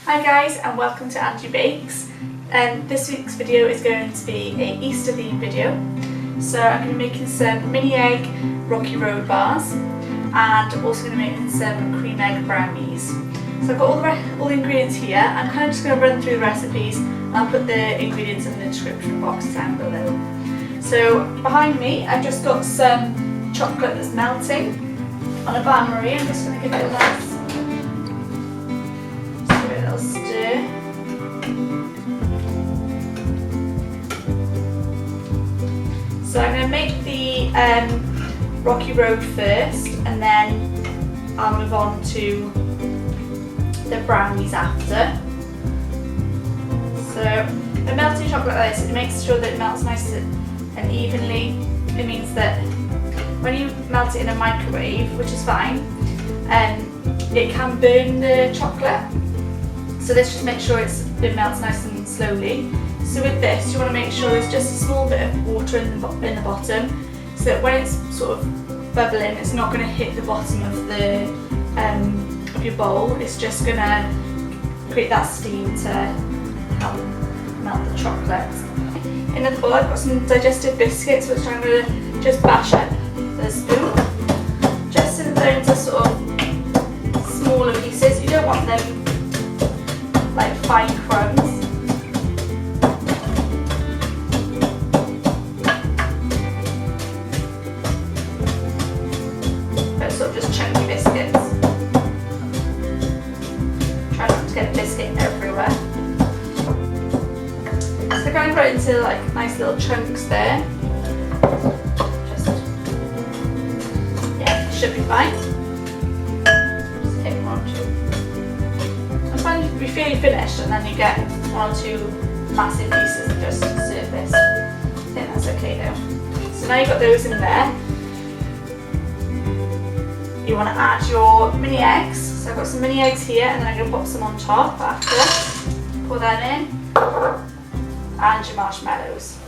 Hi guys, and welcome to Angie Bakes. This week's video is going to be an Easter themed video. So I'm going to be making some mini egg Rocky Road bars, and I'm also going to be making some cream egg brownies. So I've got all the ingredients here. I'm kind of just going to run through the recipes and I'll put the ingredients in the description box down below. So behind me I've just got some chocolate that's melting on a bain-marie. I'm just going to give it a nice stir. So I'm going to make the Rocky Road first, and then I'll move on to the brownies after. So the melting chocolate like this, it makes sure that it melts nice and evenly. It means that when you melt it in a microwave, which is fine, it can burn the chocolate. So this just makes sure it melts nice and slowly. So with this, you want to make sure there's just a small bit of water in the bottom, so that when it's sort of bubbling, it's not going to hit the bottom of your bowl. It's just going to create that steam to help melt the chocolate. In the bowl, I've got some digestive biscuits, which I'm going to just bash up with a spoon, just into sort of smaller pieces. You don't want them like fine crumbs. But sort of just chunky biscuits. Try not to get a biscuit everywhere. So kind of put it into like nice little chunks there. Just, yeah, should be fine. Just hit one or two. You feel you're finished, and then you get one or two massive pieces that just surface. I think that's okay though. So now you've got those in there. You want to add your mini eggs. So I've got some mini eggs here, and then I'm going to pop some on top after. Pour them in. And your marshmallows.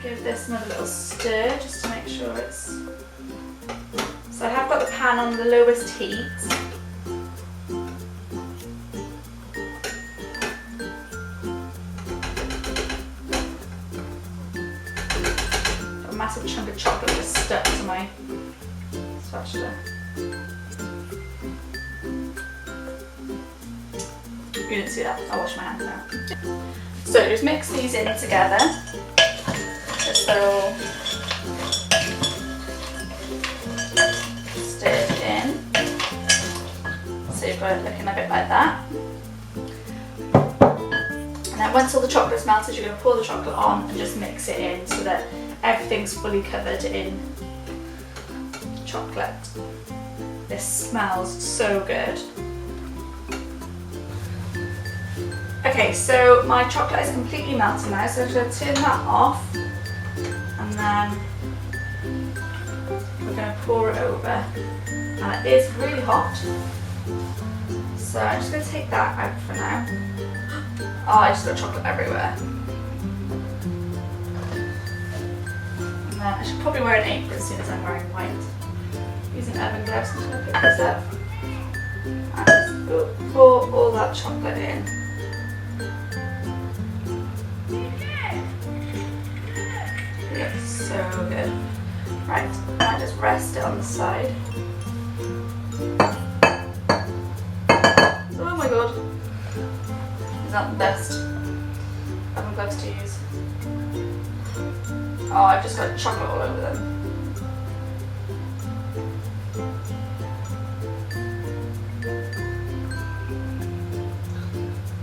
Give this another little stir just to make sure it's... So I have got the pan on the lowest heat. Got a massive chunk of chocolate just stuck to my spatula. You didn't see that, I'll wash my hands now. So just mix these in together, just so stir it in. So you've got it looking a bit like that. And then once all the chocolate's melted, you're going to pour the chocolate on and just mix it in so that everything's fully covered in chocolate. This smells so good. Okay, so my chocolate is completely melted now, so I'm going to turn that off, and then we're going to pour it over. And it is really hot, so I'm just going to take that out for now. Oh, I just got chocolate everywhere. And then I should probably wear an apron as soon as I'm wearing white. Using oven gloves, I'm just going to pick this up and just pour all that chocolate in. Looks so good. Right, I just rest it on the side. Oh my god. Is that the best oven gloves to use? Oh, I've just got chocolate all over them.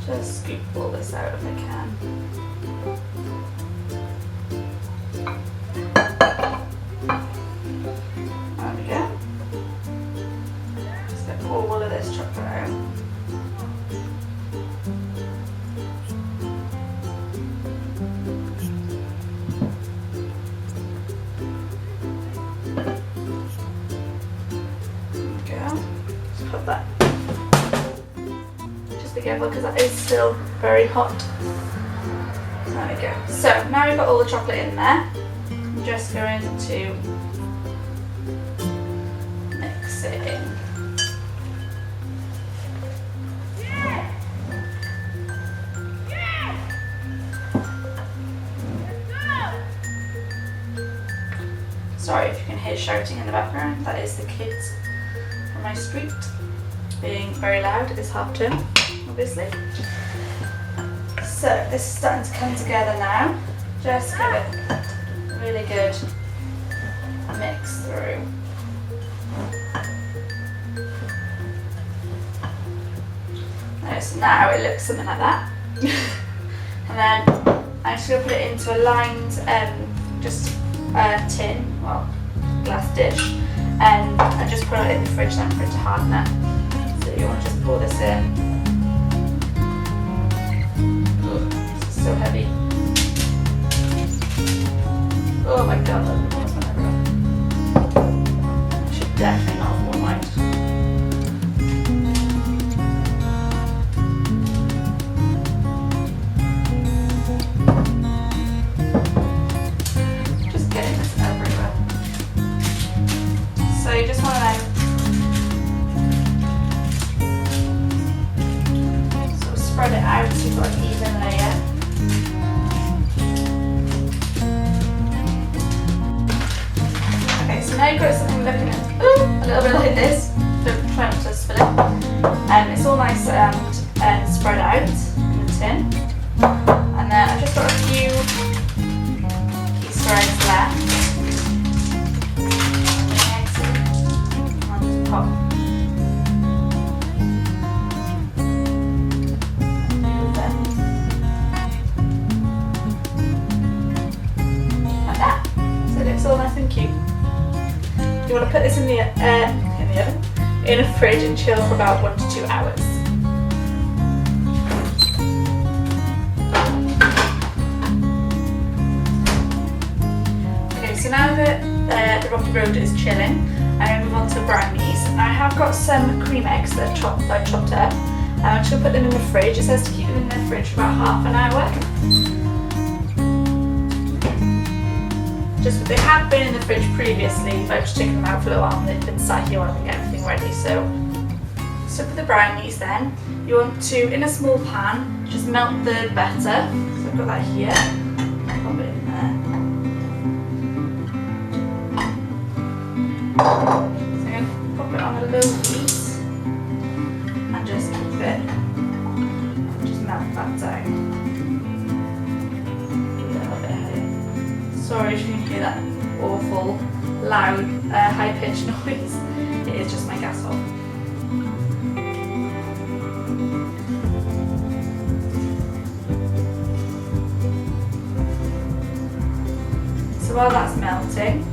Just scoop all this out if I can. There we go. Just going to pour all of this chocolate out. Put that. Just be careful because that is still very hot. There we go. So now we've got all the chocolate in there. I'm just going to mix it in. is shouting in the background. That is the kids on my street being very loud. It's half term, obviously. So this is starting to come together now. Just give it a really good mix through. So now it looks something like that. And then I'm just going to put it into a lined tin, well, glass dish, and I just put it in the fridge then for it to harden it. So you want to just pour this in. This is so heavy. Oh my god, that's almost everywhere. I should definitely not have worn white. So you just want to sort of spread it out so you've got an even layer. Okay, so now you've got something looking a little bit like this. Don't try not to spill it. It's all nice and spread out in the tin. And then I've just got a few Easter eggs left. Pop. Like that. So it looks all nice and cute. You want to put this in the oven, in a fridge, and chill for about 1 to 2 hours. Okay, so now that the rocky road is chilling, I'm going to move on to brownies. Now I have got some cream eggs that I've chopped up. I'm just going to put them in the fridge. It says to keep them in the fridge for about half an hour. They have been in the fridge previously, but I've just taken them out for a little while and they've been sat here while I get everything ready. So for the brownies then, you want to, in a small pan, just melt the butter. So I've got that here. Pop it in there. So I'm going to pop it on a low heat and just keep it, just melt that down. A little bit here. Sorry if you can hear that awful, loud, high-pitched noise. It is just my gas hob. So while that's melting,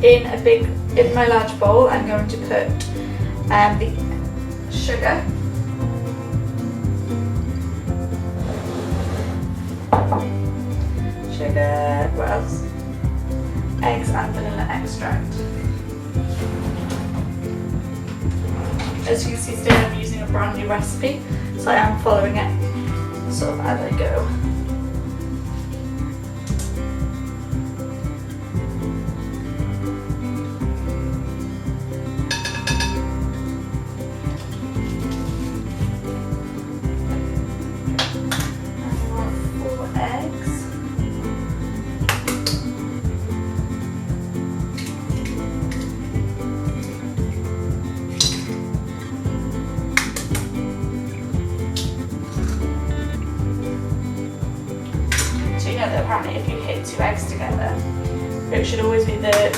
in my large bowl, I'm going to put the sugar, what else? Eggs and vanilla extract. As you can see today, I'm using a brand new recipe, so I am following it sort of as I go. That apparently if you hit 2 eggs together, it should always be the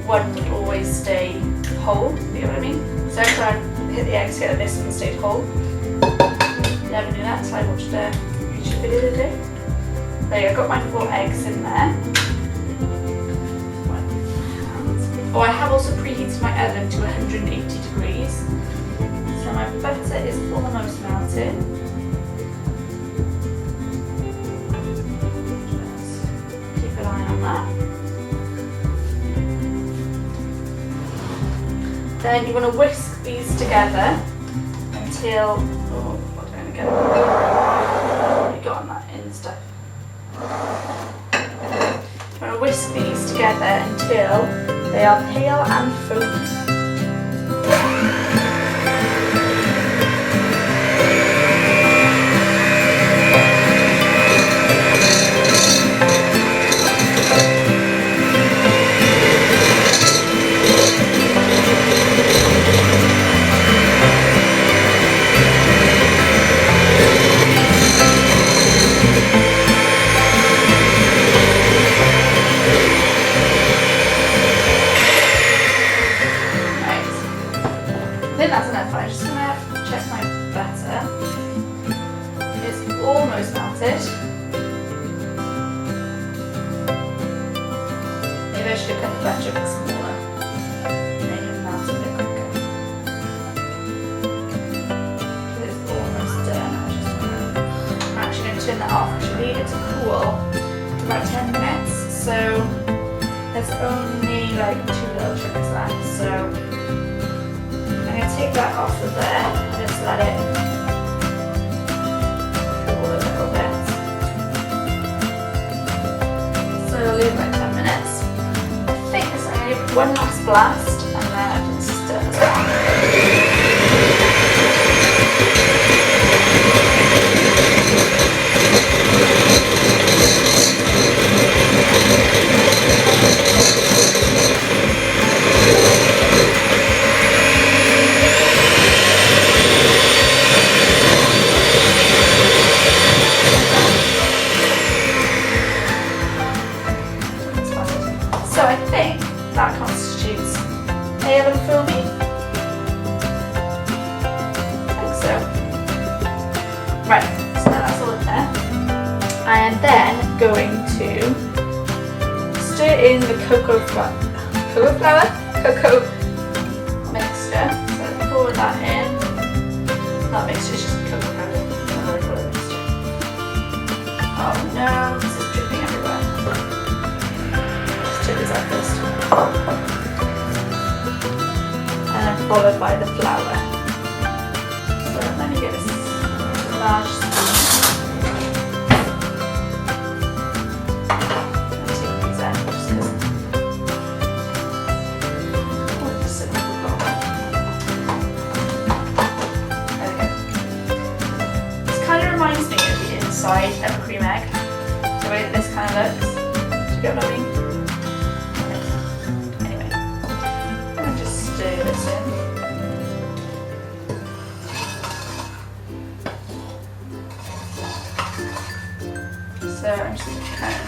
one would always stay whole, you know what I mean? So every time I hit the eggs together, this one stayed whole. Never knew that, so I watched a YouTube video the other day. There you go, I've got my 4 eggs in there. Oh, I have also preheated my oven to 180 degrees. So my butter is almost melted. Then you want to whisk these together until, oh, what am I going to get? You got on that Insta. You want to whisk these together until they are pale and foamy. there's only like 2 little chunks left, so I'm going to take that off of there and just let it cool a little bit. So leave like 10 minutes. I think this I'm going to give one last blast and then I can stir this on. So I think that constitutes pale and foamy. I think so. Right, so that's all in there. I am then going to stir in the cocoa mixture. So pour that in. That mixture is just cocoa powder. Oh no, this is dripping everywhere. Let's check this out first. And then followed by the flour. So let me get this large spoon. I'll take these out just because I want to sit on the floor. There we go. This kind of reminds me of the inside of a cream egg. The way that this kind of looks. Do you get what I mean? Anyway, I'm going to just stir this in. So I'm just kind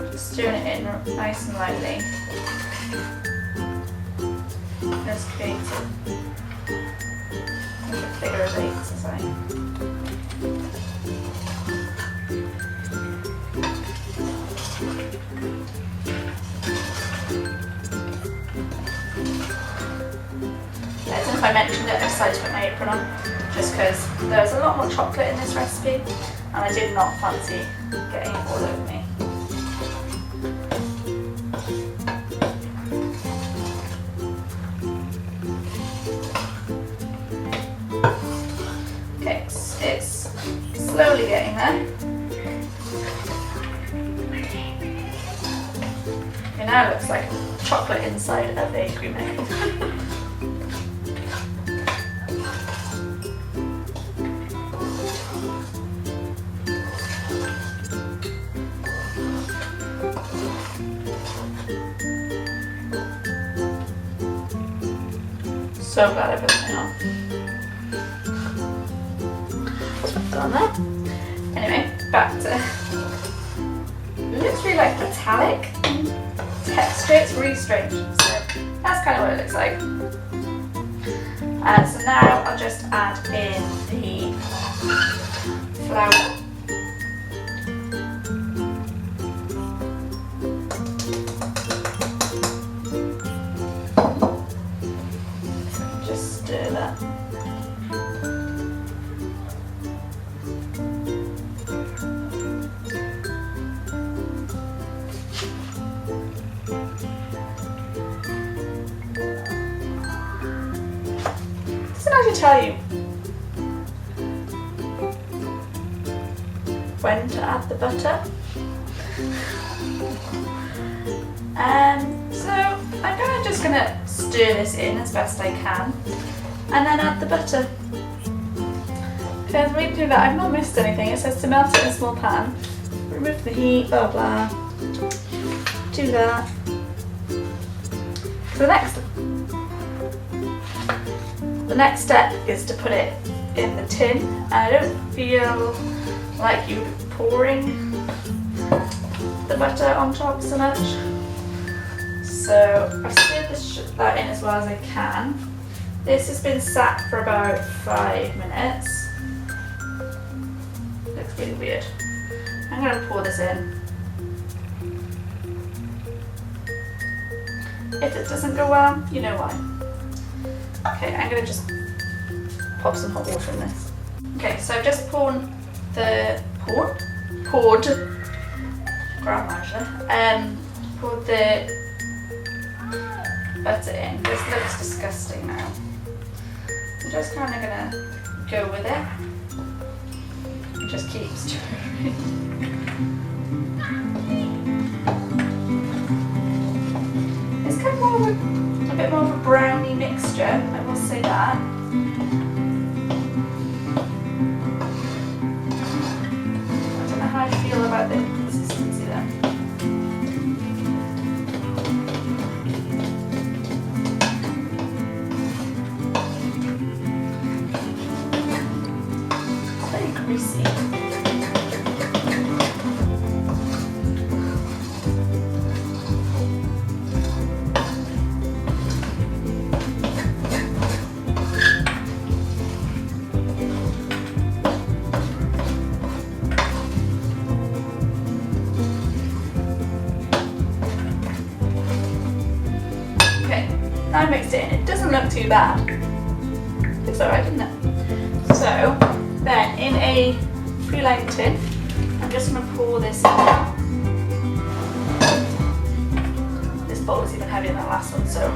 of stirring it in nice and lightly. Just create a bigger of eights as I. I don't know if I mentioned it, I decided to put my apron on just because there's a lot more chocolate in this recipe and I did not fancy getting it all over me. Okay, it's slowly getting there. Okay, now it looks like chocolate inside of a cream egg. So glad I put it on. Put that on there. Anyway, back to. It looks really like metallic texture. It's really strange. So that's kind of what it looks like. So now I'll just add in the flour. Stir that. Does it actually tell you when to add the butter? So I'm just going to stir this in as best I can and then add the butter. Okay, I'm reading through that, I've not missed anything. It says to melt it in a small pan, remove the heat, blah blah, do that. So the next step is to put it in the tin, and I don't feel like you pouring the butter on top so much. So I've stirred that in as well as I can. This has been sat for about 5 minutes. Looks really weird. I'm going to pour this in. If it doesn't go well, you know why. Okay, I'm going to just pop some hot water in this. Okay, so I've just poured the butter in. This looks disgusting now. I'm just kind of gonna go with it. And just keep stirring. It's kind of more of a bit more of a brownie mixture, I will say that. I don't know how I feel about the consistency then. It's very greasy. I mixed it in. It doesn't look too bad. Looks alright, doesn't it? So then in a pre-lined tin, I'm just going to pour this in. This bowl is even heavier than the last one, so.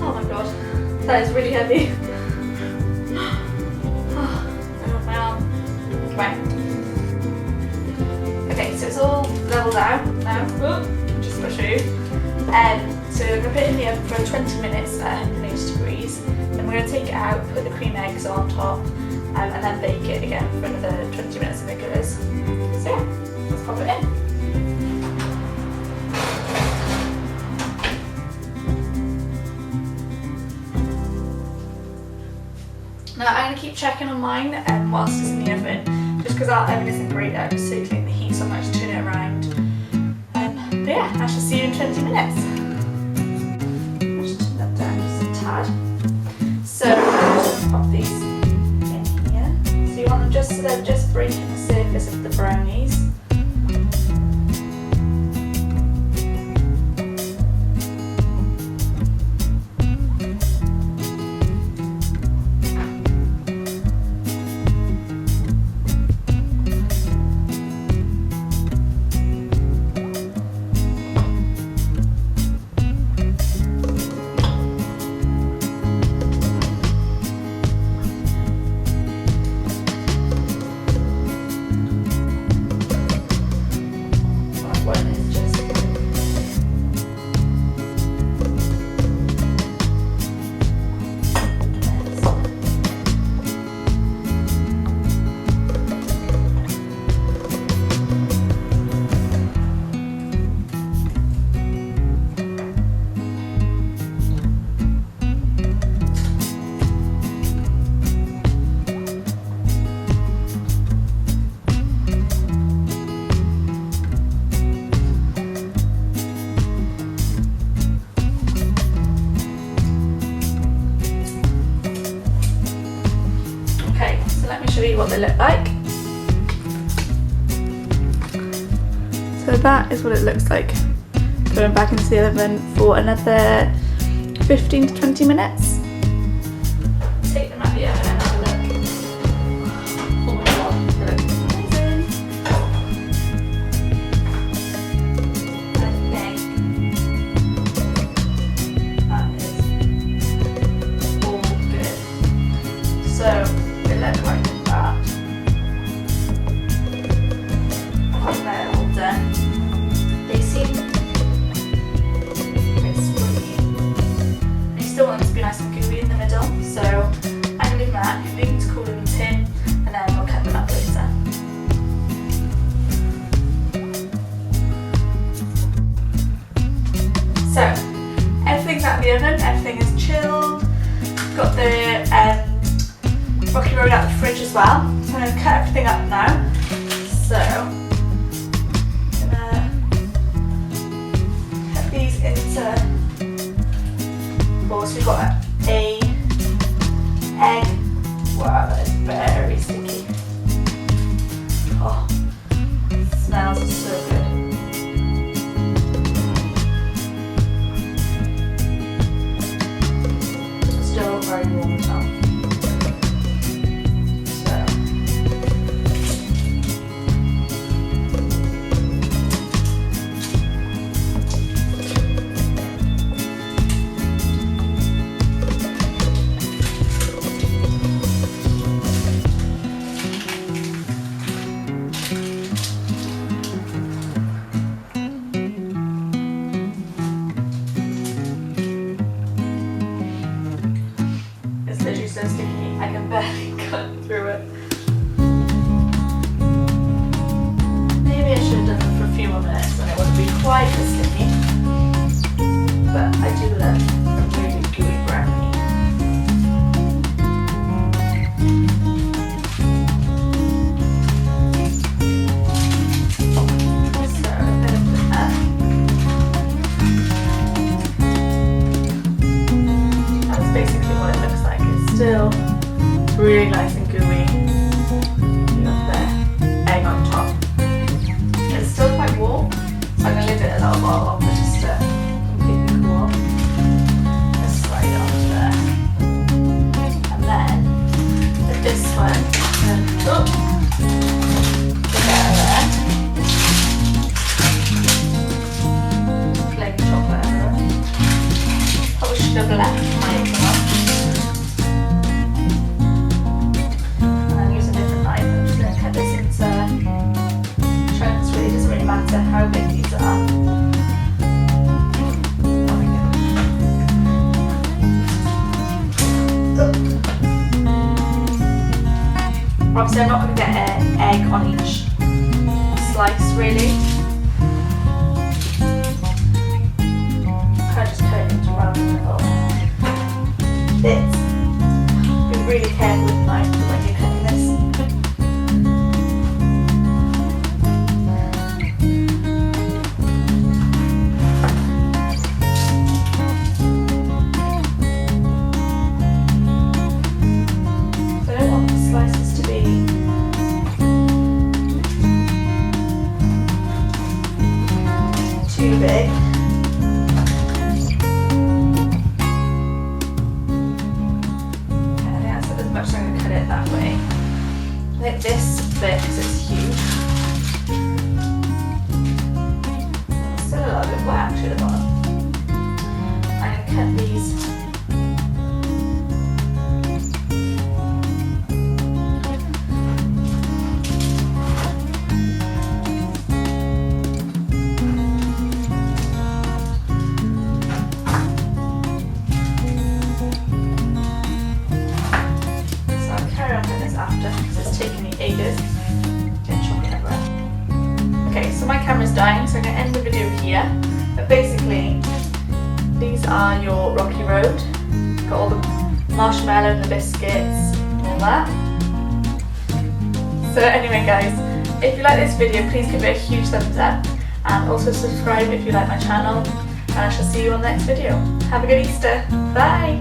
Oh my god, that is really heavy. Oh my arm. Right. Okay, so it's all leveled out now. Just to show you. So I'm going to put it in the oven for 20 minutes at 180 degrees. Then we're going to take it out, put the cream eggs on top, and then bake it again for another 20 minutes, I think it is. So yeah, let's pop it in. Now I'm going to keep checking on mine whilst it's in the oven, just because our oven isn't great at circulating the heat, so I might just turn it around. But yeah, I shall see you in 20 minutes. I'll just turn that down just a tad. So I'm just going to pop these in here. So you want them just so they're just breaking the surface of the brownies. Show you what they look like. So that is what it looks like. Going back into the oven for another 15 to 20 minutes. Take them out of the oven and have a look. Oh my god, they look amazing. I think that is all good. So they look like that. When they're all done, they seem a bit squishy. And you still want them to be nice and gooey in the middle, so I'm going to leave that, leave them to cool in the tin, and then we'll cut them up later. So, everything's out of the oven, everything is chilled. Got the broccoli roll out of the fridge as well. So I'm going to cut everything everything up now. So I'm gonna cut these into balls. We've got a egg. Wow, that is very sticky. Oh, it smells so good. It's still very warm as well. So sticky, I can barely cut through it. Maybe I should have done it for a few more minutes and it wouldn't be quite as sticky. But I do love a really gooey brownie. So I'm going to put that. That's basically what it looks like. Still really nice and gooey. You got the egg on top. It's still quite warm, so I'm going to leave it a little while longer just to completely cool. Just slide it onto there. And then with this one, put it there. Plain chocolate everywhere. Probably should have left my egg on. Matter how big these are. Obviously I'm not going to get an egg on each slice really. I'll just cut it into round bits. Be really careful with the knife when you're cutting this. Too big. Okay, that's as much as I'm going to cut it that way. I think this bit, because it's huge. It's still a little bit wet actually at the bottom. I'm going to cut these. Okay, so my camera's dying, so I'm going to end the video here. But basically, these are your rocky road. Got all the marshmallow and the biscuits and all that. So anyway guys, if you like this video, please give it a huge thumbs up. And also subscribe if you like my channel. And I shall see you on the next video. Have a good Easter. Bye!